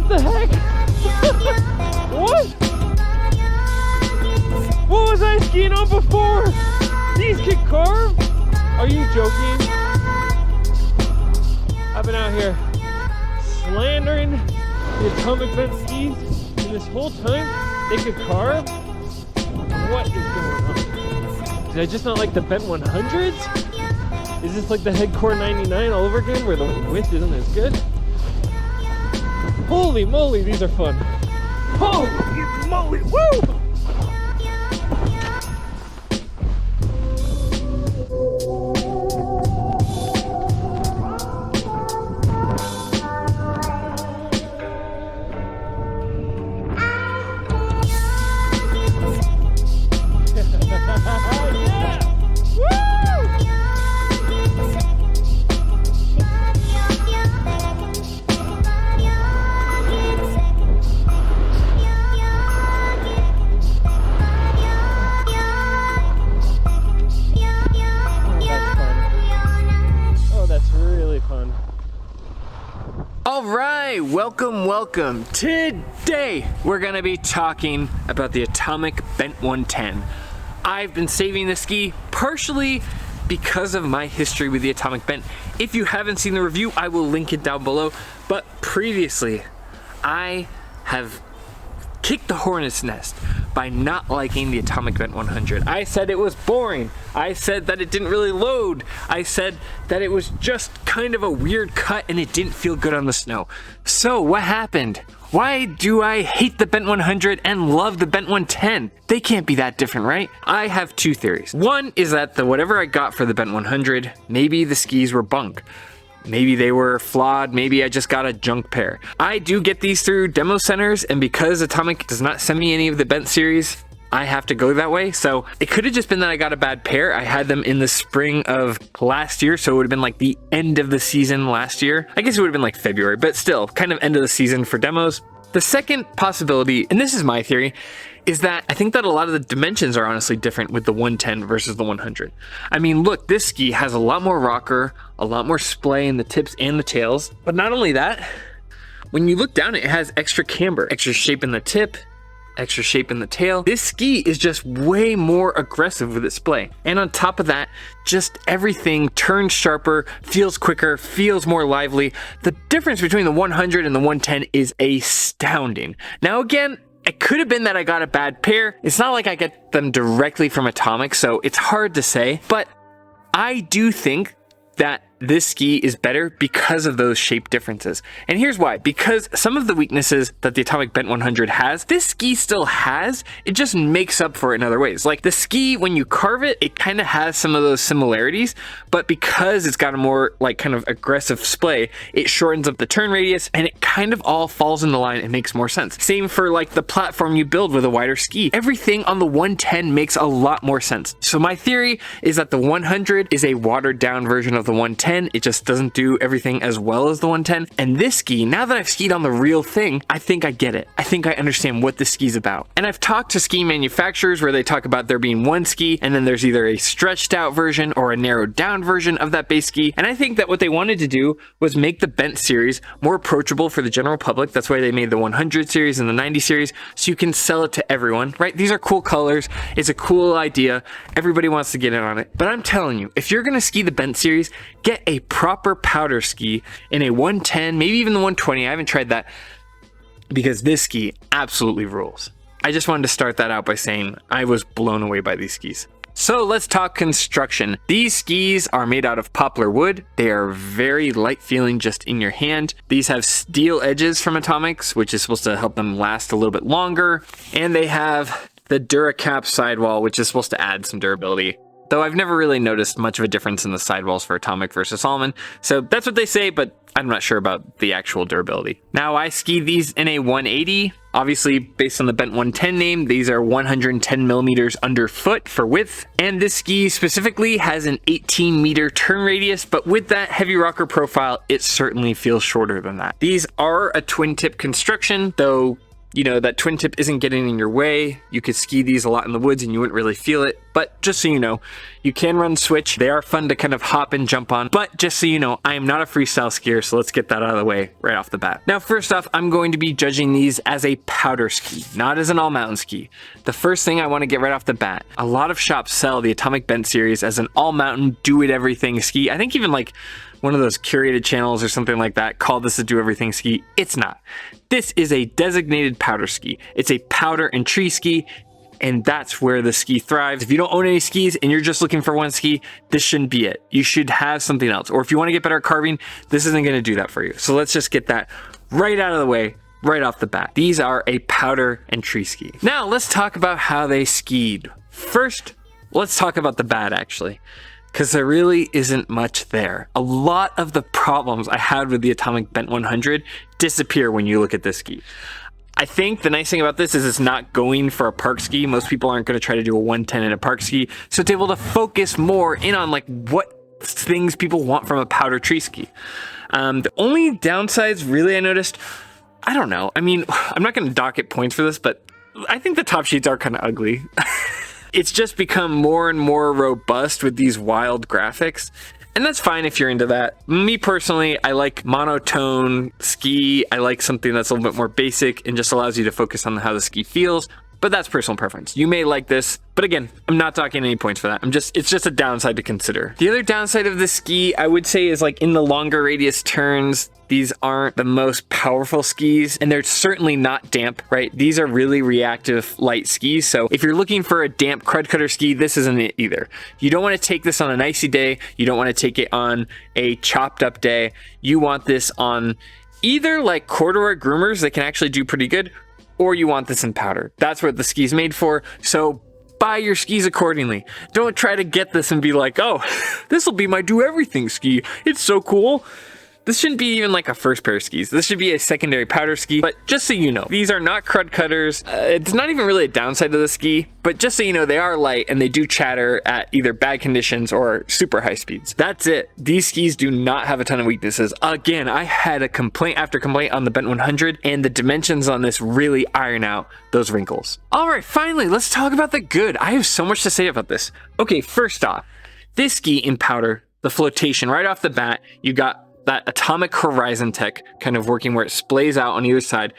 What the heck? What? What was I skiing on before? These can carve? Are you joking? I've been out here slandering the atomic bent skis, and this whole time they could carve? What is going on? Did I just not like the bent 100s? Is this like the Headcore 99 all over again where the width isn't as good? Holy moly, these are fun. Holy moly, woo! Welcome. Today we're gonna be talking about the Atomic Bent 110. I've been saving this ski partially because of my history with the Atomic Bent. If you haven't seen the review, I will link it down below. But previously, I have kicked the hornet's nest by not liking the Atomic Bent 100. I said it was boring. I said that it didn't really load. I said that it was just kind of a weird cut and it didn't feel good on the snow. So what happened? Why do I hate the Bent 100 and love the Bent 110? They can't be that different, right? I have two theories. One is that whatever I got for the Bent 100, maybe the skis were bunk. Maybe they were flawed, maybe I just got a junk pair. I do get these through demo centers, and because Atomic does not send me any of the Bent series, I have to go that way. So it could have just been that I got a bad pair. I had them in the spring of last year, so it would have been like the end of the season last year. I guess it would have been like February, but still kind of end of the season for demos. The second possibility, and this is my theory, is that I think that a lot of the dimensions are honestly different with the 110 versus the 100. I mean, look, this ski has a lot more rocker, a lot more splay in the tips and the tails. But not only that, when you look down, it has extra camber, extra shape in the tip, extra shape in the tail. This ski is just way more aggressive with its splay. And on top of that, just everything turns sharper, feels quicker, feels more lively. The difference between the 100 and the 110 is astounding. Now again, it could have been that I got a bad pair. It's not like I get them directly from Atomic, so it's hard to say, but I do think that this ski is better because of those shape differences. And here's why. Because some of the weaknesses that the Atomic Bent 100 has, this ski still has, it just makes up for it in other ways. Like the ski, when you carve it, it kind of has some of those similarities, but because it's got a more like kind of aggressive splay, it shortens up the turn radius and it kind of all falls into line and makes more sense. Same for like the platform you build with a wider ski. Everything on the 110 makes a lot more sense. So my theory is that the 100 is a watered down version of the 110. It just doesn't do everything as well as the 110. And this ski, now that I've skied on the real thing, I think I get it. I think I understand what this ski's about. And I've talked to ski manufacturers where they talk about there being one ski and then there's either a stretched out version or a narrowed down version of that base ski. And I think that what they wanted to do was make the Bent series more approachable for the general public. That's why they made the 100 series and the 90 series, so you can sell it to everyone, right? These are cool colors. It's a cool idea. Everybody wants to get in on it. But I'm telling you, if you're gonna ski the Bent series, get a proper powder ski in a 110, maybe even the 120. I haven't tried that because this ski absolutely rules. I just wanted to start that out by saying I was blown away by these skis. So let's talk construction. These skis are made out of poplar wood. They are very light feeling just in your hand. These have steel edges from Atomics, which is supposed to help them last a little bit longer. And they have the DuraCap sidewall, which is supposed to add some durability. Though I've never really noticed much of a difference in the sidewalls for Atomic versus Salomon. So that's what they say, but I'm not sure about the actual durability. Now I ski these in a 180. Obviously, based on the Bent 110 name, these are 110 millimeters underfoot for width. And this ski specifically has an 18 meter turn radius, but with that heavy rocker profile, it certainly feels shorter than that. These are a twin tip construction, though you know, that twin tip isn't getting in your way. You could ski these a lot in the woods and you wouldn't really feel it. but just so you know, you can run switch. They are fun to kind of hop and jump on, but just so you know, I am not a freestyle skier, so let's get that out of the way right off the bat. Now, first off, I'm going to be judging these as a powder ski, not as an all mountain ski. The first thing I want to get right off the bat, a lot of shops sell the Atomic Bent series as an all mountain do it everything ski. I think even like one of those curated channels or something like that called this a do everything ski. It's not. This is a designated powder ski. It's a powder and tree ski, and that's where the ski thrives. If you don't own any skis and you're just looking for one ski, this shouldn't be it. You should have something else. Or if you want to get better at carving, this isn't going to do that for you. So let's just get that right out of the way right off the bat. These are a powder and tree ski. Now let's talk about how they skied. First, let's talk about the bad actually, because there really isn't much there. A lot of the problems I had with the Atomic Bent 100 disappear when you look at this ski. I think the nice thing about this is it's not going for a park ski. Most people aren't going to try to do a 110 in a park ski, so it's able to focus more in on like what things people want from a powder tree ski. The only downsides really I noticed, I don't know. I mean, I'm not going to dock it points for this, but I think the top sheets are kind of ugly. It's just become more and more robust with these wild graphics. And that's fine if you're into that. Me personally, I like monotone ski. I like something that's a little bit more basic and just allows you to focus on how the ski feels. But that's personal preference. You may like this, but again, I'm not docking any points for that. It's just a downside to consider. The other downside of the ski, I would say, is like in the longer radius turns, these aren't the most powerful skis, and they're certainly not damp, right? These are really reactive light skis. So if you're looking for a damp crud cutter ski, this isn't it either. You don't want to take this on an icy day. You don't want to take it on a chopped up day. You want this on either like corduroy groomers that can actually do pretty good, or you want this in powder. That's what the ski's made for. So buy your skis accordingly. Don't try to get this and be like, oh, this will be my do everything ski. It's so cool. This shouldn't be even like a first pair of skis. This should be a secondary powder ski. But just so you know, these are not crud cutters. It's not even really a downside to the ski, but just so you know, they are light and they do chatter at either bad conditions or super high speeds. That's it. These skis do not have a ton of weaknesses. Again, I had a complaint after complaint on the Bent 100, and the dimensions on this really iron out those wrinkles. All right, finally, let's talk about the good. I have so much to say about this. Okay, first off, this ski in powder, the flotation right off the bat, you got that Atomic Horizon tech kind of working where it splays out on either side.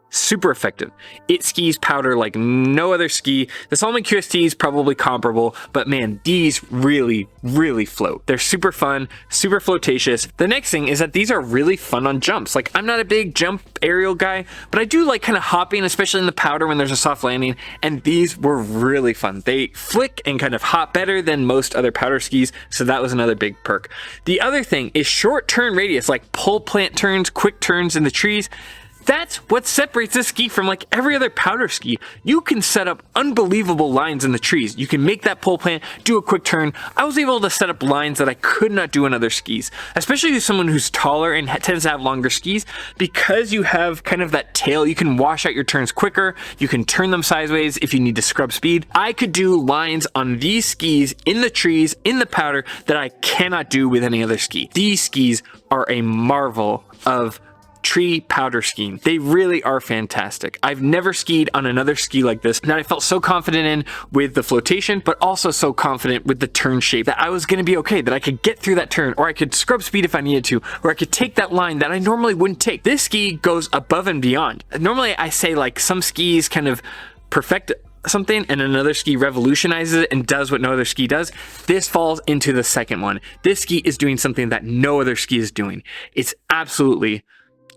Super effective. It skis powder like no other ski. The Salomon QST is probably comparable, but man, these really, really float. They're super fun, super flotatious. The next thing is that these are really fun on jumps. Like, I'm not a big jump aerial guy, but I do like kind of hopping, especially in the powder when there's a soft landing, and these were really fun. They flick and kind of hop better than most other powder skis, so that was another big perk. The other thing is short turn radius, like pole plant turns, quick turns in the trees. That's what separates this ski from like every other powder ski. You can set up unbelievable lines in the trees. You can make that pole plant, do a quick turn. I was able to set up lines that I could not do on other skis, especially as someone who's taller and tends to have longer skis. Because you have kind of that tail, you can wash out your turns quicker. You can turn them sideways if you need to scrub speed. I could do lines on these skis in the trees, in the powder, that I cannot do with any other ski. These skis are a marvel of tree powder skiing. They really are fantastic. I've never skied on another ski like this that I felt so confident in with the flotation, but also so confident with the turn shape that I was going to be okay, that I could get through that turn, or I could scrub speed if I needed to, or I could take that line that I normally wouldn't take. This ski goes above and beyond. Normally I say like some skis kind of perfect something and another ski revolutionizes it and does what no other ski does. This falls into the second one. This ski is doing something that no other ski is doing. It's absolutely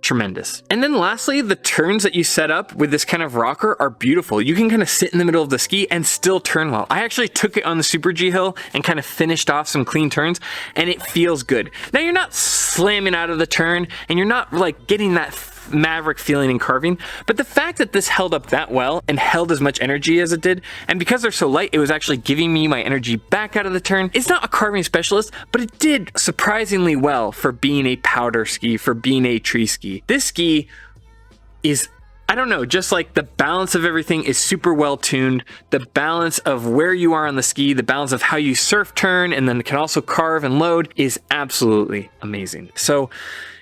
tremendous. And then lastly, the turns that you set up with this kind of rocker are beautiful. You can kind of sit in the middle of the ski and still turn well. I actually took it on the Super G hill and kind of finished off some clean turns, and it feels good. Now, you're not slamming out of the turn and you're not like getting that maverick feeling in carving, but the fact that this held up that well and held as much energy as it did, and because they're so light, it was actually giving me my energy back out of the turn. It's not a carving specialist, but it did surprisingly well for being a powder ski, for being a tree ski. This ski is, I don't know, just like the balance of everything is super well tuned. The balance of where you are on the ski, the balance of how you surf turn and then can also carve and load is absolutely amazing. So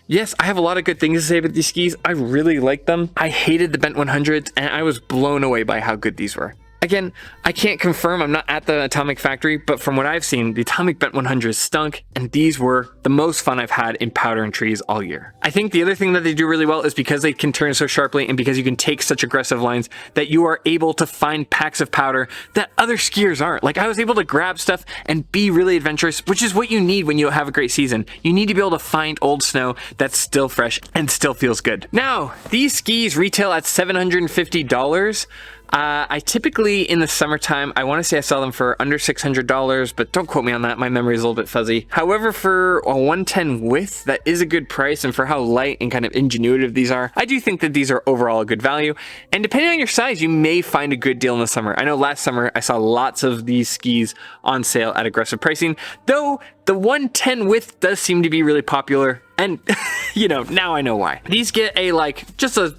yes, I have a lot of good things to say about these skis. I really like them. I hated the Bent 100s, and I was blown away by how good these were. Again, I can't confirm, I'm not at the Atomic factory, but from what I've seen, the Atomic Bent 100 stunk, and these were the most fun I've had in powder and trees all year. I think the other thing that they do really well is because they can turn so sharply and because you can take such aggressive lines that you are able to find packs of powder that other skiers aren't. Like, I was able to grab stuff and be really adventurous, which is what you need when you have a great season. You need to be able to find old snow that's still fresh and still feels good. Now, these skis retail at $750. I typically, in the summertime, I want to say I sell them for under $600, but don't quote me on that. My memory is a little bit fuzzy. However, for a 110 width, that is a good price, and for how light and kind of ingenuitive these are, I do think that these are overall a good value. And depending on your size, you may find a good deal in the summer. I know last summer I saw lots of these skis on sale at aggressive pricing, though the 110 width does seem to be really popular. And, you know, now I know why. These get a, just a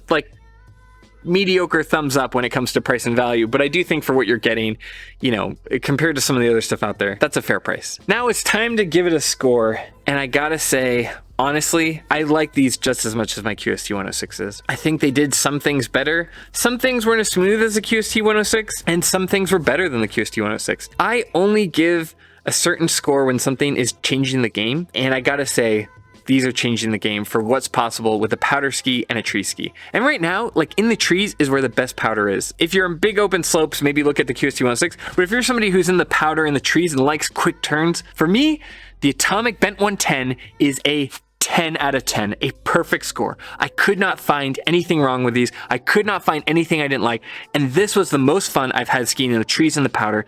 mediocre thumbs up when it comes to price and value, but I do think for what you're getting, you know, compared to some of the other stuff out there, that's a fair price. Now it's time to give it a score, and I gotta say, honestly, I like these just as much as my QST 106s. I think they did some things better. Some things weren't as smooth as the QST 106, and some things were better than the QST 106. I only give a certain score when something is changing the game, and I gotta say, these are changing the game for what's possible with a powder ski and a tree ski. And right now, like, in the trees is where the best powder is. If you're in big open slopes, maybe look at the QST 106, but if you're somebody who's in the powder in the trees and likes quick turns, for me, the Atomic Bent 110 is a 10 out of 10, a perfect score. I could not find anything wrong with these. I could not find anything I didn't like, and this was the most fun I've had skiing in the trees and the powder.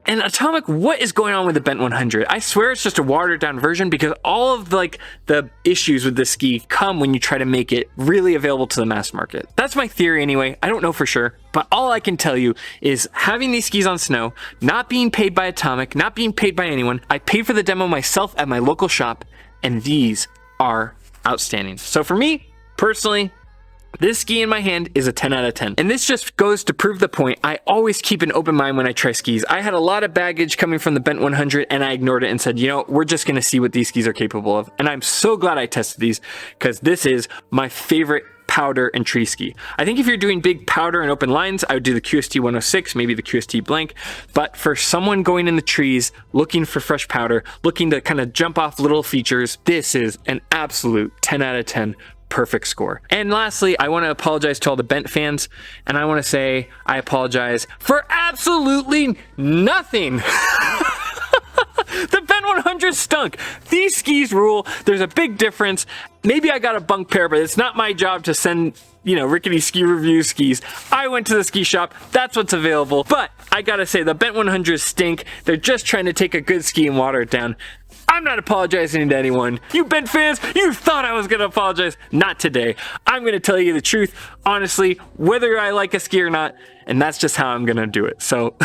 And Atomic, what is going on with the Bent 100? I swear it's just a watered down version, because all of the issues with this ski come when you try to make it really available to the mass market. That's my theory anyway. I don't know for sure, but all I can tell you is having these skis on snow, not being paid by Atomic, not being paid by anyone. I paid for the demo myself at my local shop, and these are outstanding. So for me, personally, this ski in my hand is a 10 out of 10. And this just goes to prove the point. I always keep an open mind when I try skis. I had a lot of baggage coming from the Bent 100, and I ignored it and said, you know, we're just going to see what these skis are capable of. And I'm so glad I tested these, because this is my favorite powder and tree ski. I think if you're doing big powder and open lines, I would do the QST 106, maybe the QST blank. But for someone going in the trees, looking for fresh powder, looking to kind of jump off little features, this is an absolute 10 out of 10. Perfect score. And lastly, I want to apologize to all the Bent fans, and I want to say I apologize for absolutely nothing. The Bent 100 stunk. These skis rule. There's a big difference. Maybe I got a bunk pair, but it's not my job to send, you know, rickety ski review skis. I went to the ski shop. That's what's available. But I gotta say, the Bent 100 stink. They're just trying to take a good ski and water it down. I'm not apologizing to anyone. You Bent fans, you thought I was gonna apologize. Not today. I'm gonna tell you the truth, honestly, whether I like a ski or not, and that's just how I'm gonna do it. So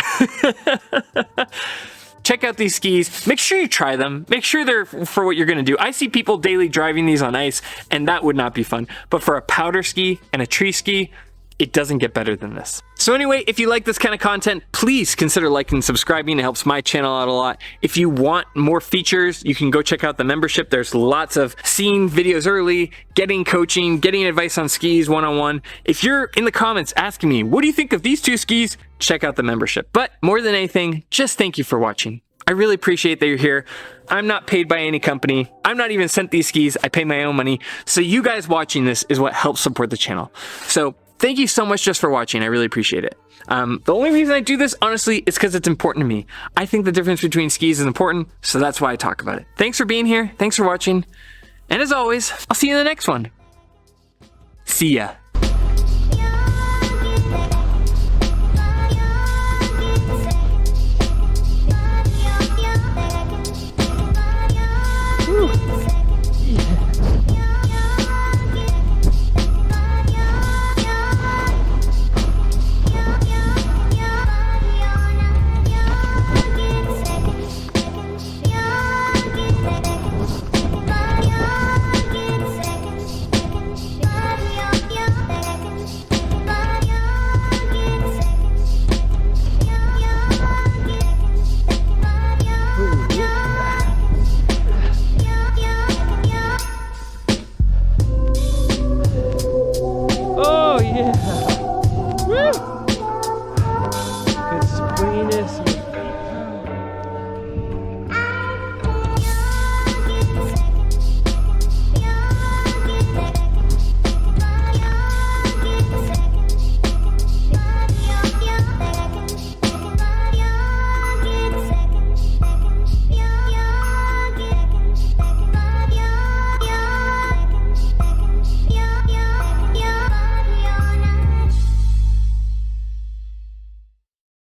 check out these skis. Make sure you try them. Make sure they're for what you're gonna do. I see people daily driving these on ice, and that would not be fun. But for a powder ski and a tree ski, it doesn't get better than this. So anyway, if you like this kind of content, please consider liking and subscribing. It helps my channel out a lot. If you want more features, you can go check out the membership. There's lots of seeing videos early, getting coaching, getting advice on skis one-on-one. If you're in the comments asking me, what do you think of these two skis? Check out the membership. But more than anything, just thank you for watching. I really appreciate that you're here. I'm not paid by any company. I'm not even sent these skis. I pay my own money. So you guys watching this is what helps support the channel. So thank you so much just for watching. I really appreciate it. The only reason I do this, honestly, is because it's important to me. I think the difference between skis is important, so that's why I talk about it. Thanks for being here. Thanks for watching. And as always, I'll see you in the next one. See ya.